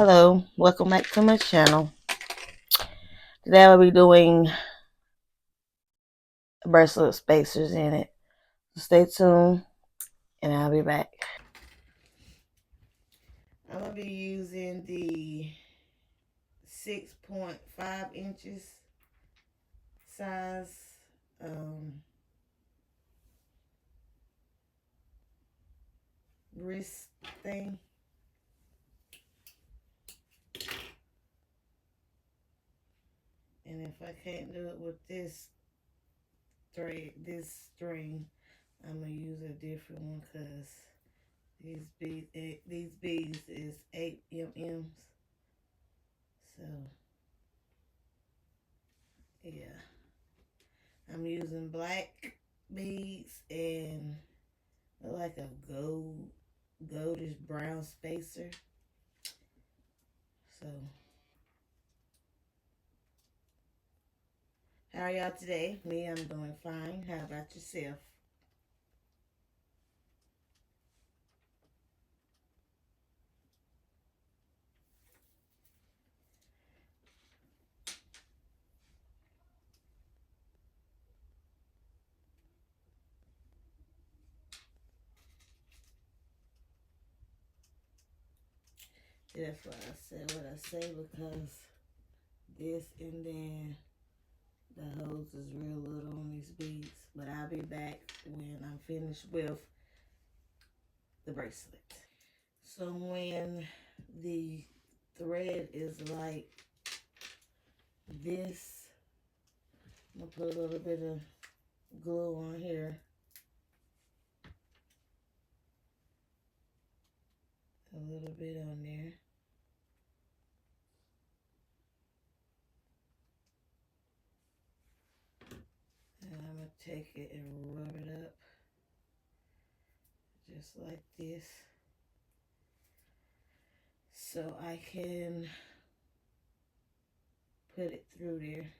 Hello, welcome back to my channel. Today I'll be doing bracelet spacers in it. So stay tuned and I'll be back. I'm going to be using the 6.5 inches size wrist thing. And if I can't do it with this thread, this string, I'm going to use a different one because these beads is 8 mm's. So, yeah. I'm using black beads and like a goldish brown spacer. So, how are y'all today? Me, I'm doing fine. How about yourself? That's why I said what I say, because this and then the hose is real little on these beads. But I'll be back when I'm finished with the bracelet. So when the thread is like this, I'm going to put a little bit of glue on here. A little bit on there. And I'm going to take it and rub it up. Just like this. So I can put it through there.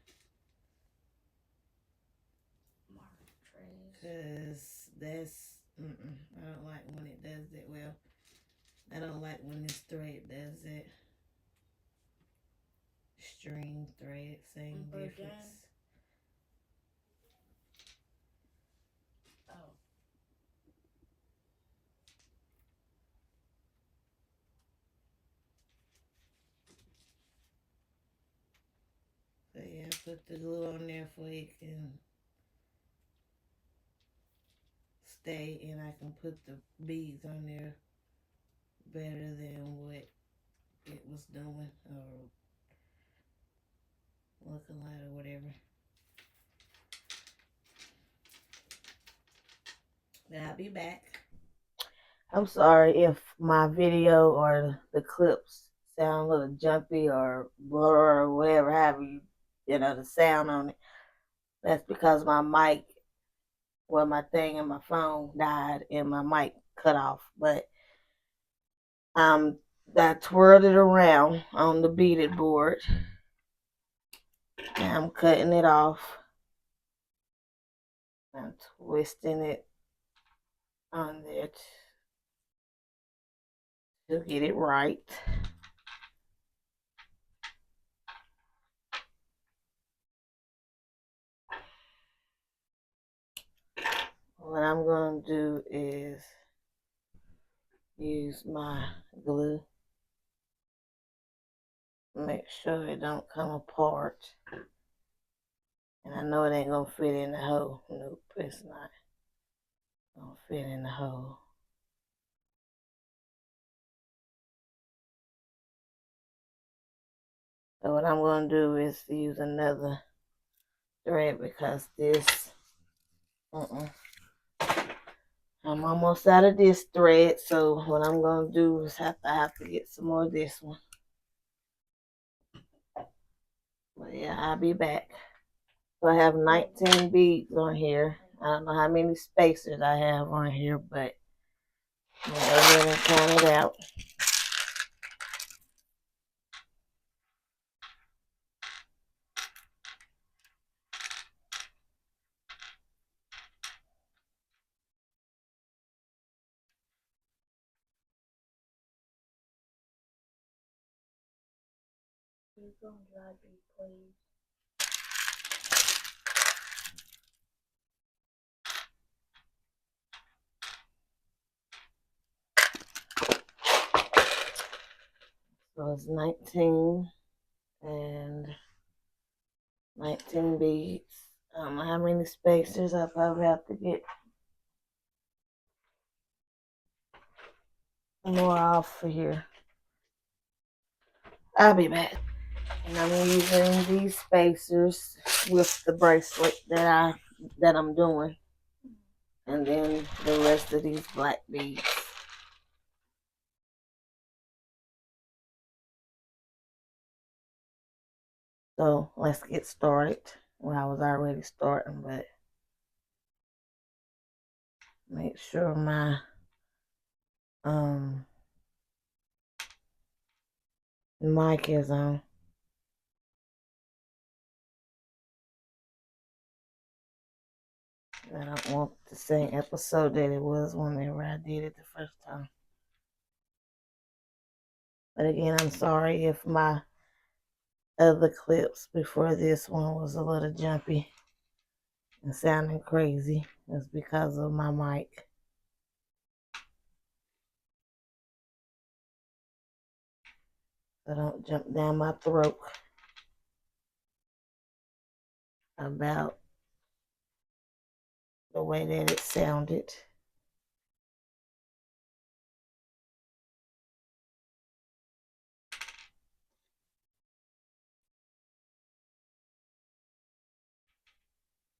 Because that's, I don't like when it does that. Well, I don't like when this thread does it. String thread, same difference. Oh. So yeah, put the glue on there for it can stay, and I can put the beads on there better than what it was doing or looking like or whatever. But I'll be back. I'm sorry if my video or the clips sound a little jumpy or blur or whatever, however you know, the sound on it. That's because my mic, well, my thing in my phone died and my mic cut off. But I twirled it around on the beaded board. And I'm cutting it off. I'm twisting it on there to get it right. What I'm going to do is use my glue. Make sure it don't come apart. And I know it ain't going to fit in the hole. Nope, it's not going to fit in the hole. So what I'm going to do is use another thread because this, I'm almost out of this thread. So what I'm going to do is have to get some more of this one. But yeah, I'll be back. So I have 19 beads on here. I don't know how many spacers I have on here, but I'm going to go ahead and count it out. So it's 19 and 19 beads. I don't know how many spacers. I probably have to get more off for here. I'll be back. And I'm using these spacers with the bracelet that I'm doing. And then the rest of these black beads. So let's get started. Well, I was already starting, but make sure my mic is on. I don't want the same episode that it was whenever I did it the first time. But again, I'm sorry if my other clips before this one was a little jumpy and sounding crazy. It's because of my mic. So don't jump down my throat about the way that it sounded.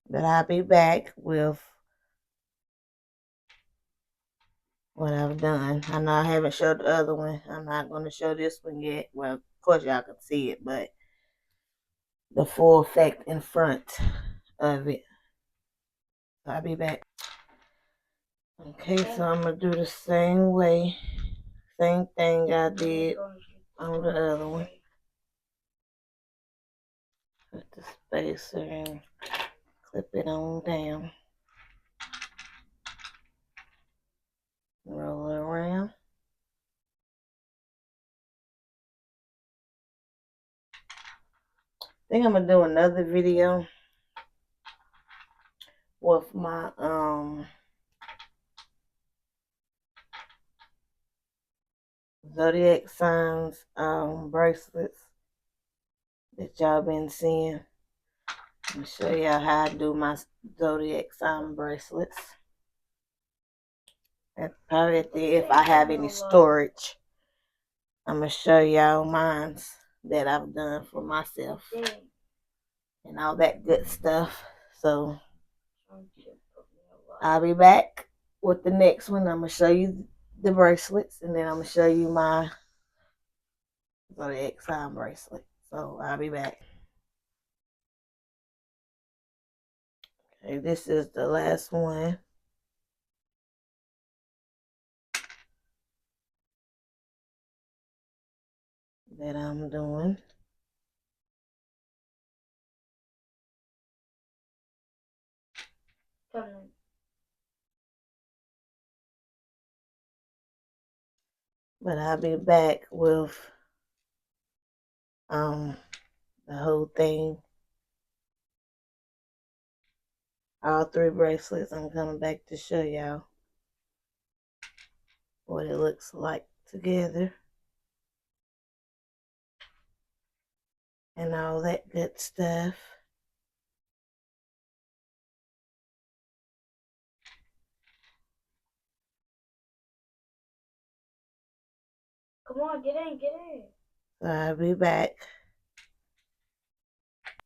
But I'll be back with what I've done. I know I haven't showed the other one. I'm not going to show this one yet. Well, of course y'all can see it, but the full effect in front of it. So I'll be back. Okay, so I'm going to do the same way. Same thing I did on the other one. Put the spacer and clip it on down. Roll it around. I think I'm going to do another video with my zodiac signs bracelets that y'all been seeing. I'm going to show y'all how I do my zodiac sign bracelets. And probably at the, if I have any storage, I'm going to show y'all mine that I've done for myself and all that good stuff. So I'll be back with the next one. I'm going to show you the bracelets, and then I'm going to show you my zodiac sign bracelet. So I'll be back. Okay, this is the last one that I'm doing. But I'll be back with the whole thing. All three bracelets. I'm coming back to show y'all what it looks like together. And all that good stuff. Come on, get in, get in. So I'll be back.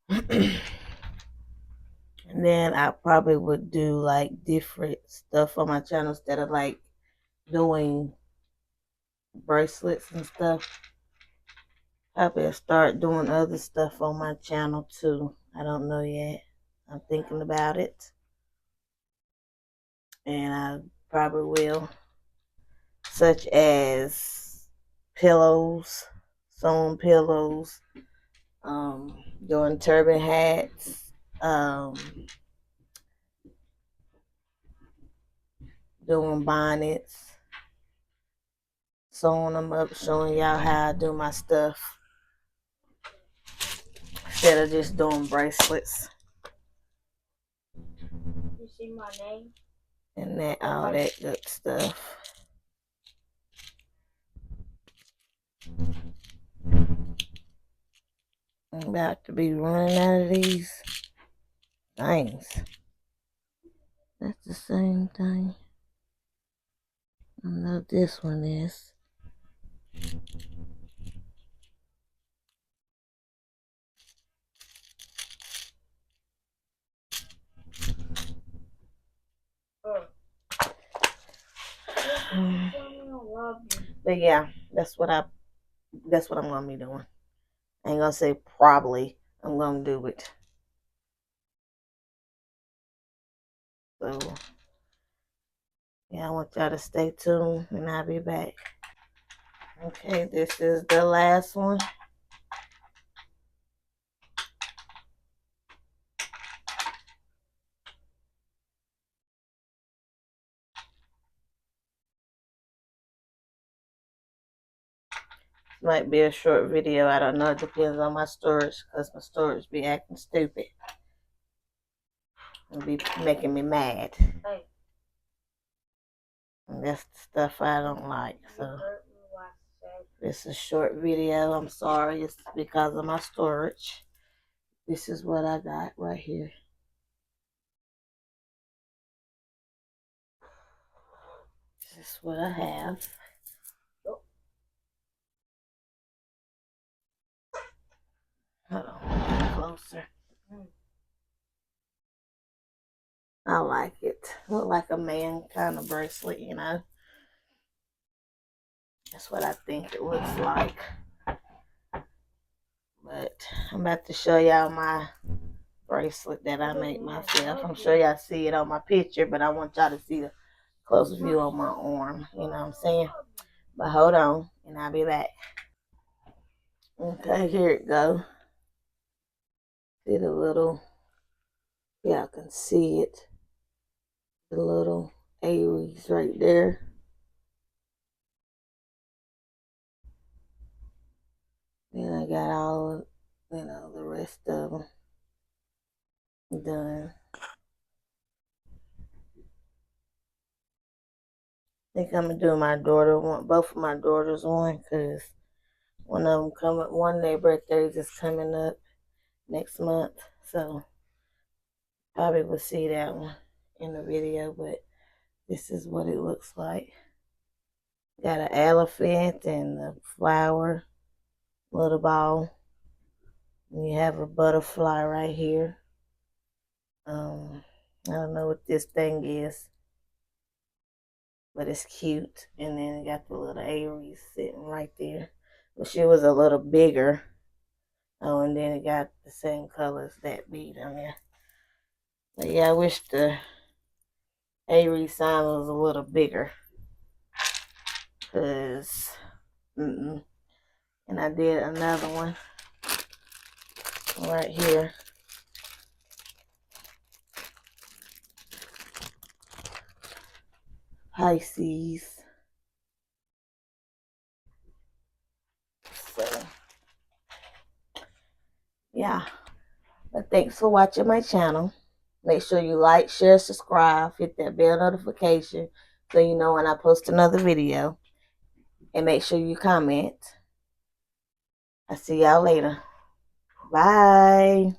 And then I probably would do like different stuff on my channel instead of like doing bracelets and stuff. Probably start doing other stuff on my channel too. I don't know yet. I'm thinking about it. And I probably will. Such as pillows, sewn pillows, doing turban hats, doing bonnets, sewing them up, showing y'all how I do my stuff. instead of just doing bracelets. You see my name? And that, all that good stuff. I'm about to be running out of these things. That's the same thing. I know this one is. But yeah, that's what I'm gonna be doing. I ain't gonna say probably. I'm gonna do it. So yeah, I want y'all to stay tuned and I'll be back. Okay, this is the last one. Might be a short video. I don't know. It depends on my storage because my storage be acting stupid. It'll be making me mad. And that's the stuff I don't like. So it's a short video. I'm sorry. It's because of my storage. This is what I got right here. This is what I have. Hold on, closer. I like it. Look like a man kind of bracelet, you know. That's what I think it looks like. But I'm about to show y'all my bracelet that I make myself. I'm sure y'all see it on my picture, but I want y'all to see the close view on my arm. You know what I'm saying? But hold on, and I'll be back. Okay, here it go. See the little, y'all can see it. The little Aries right there. Then I got all of, the rest of them done. I think I'm gonna do my daughter one, both of my daughters one, cause one of them one of their birthdays is coming up next month, so probably will see that one in the video. But this is what it looks like. Got an elephant and a flower, little ball. And you have a butterfly right here. I don't know what this thing is, but it's cute. And then you got the little Aries sitting right there. But she was a little bigger. Oh, and then it got the same color as that bead on there. But yeah, I wish the Aries sign was a little bigger. Cause, and I did another one right here. Pisces. So, yeah. But thanks for watching my channel. Make sure you like, share, subscribe, hit that bell notification so you know when I post another video. And make sure you comment. I'll see y'all later. Bye.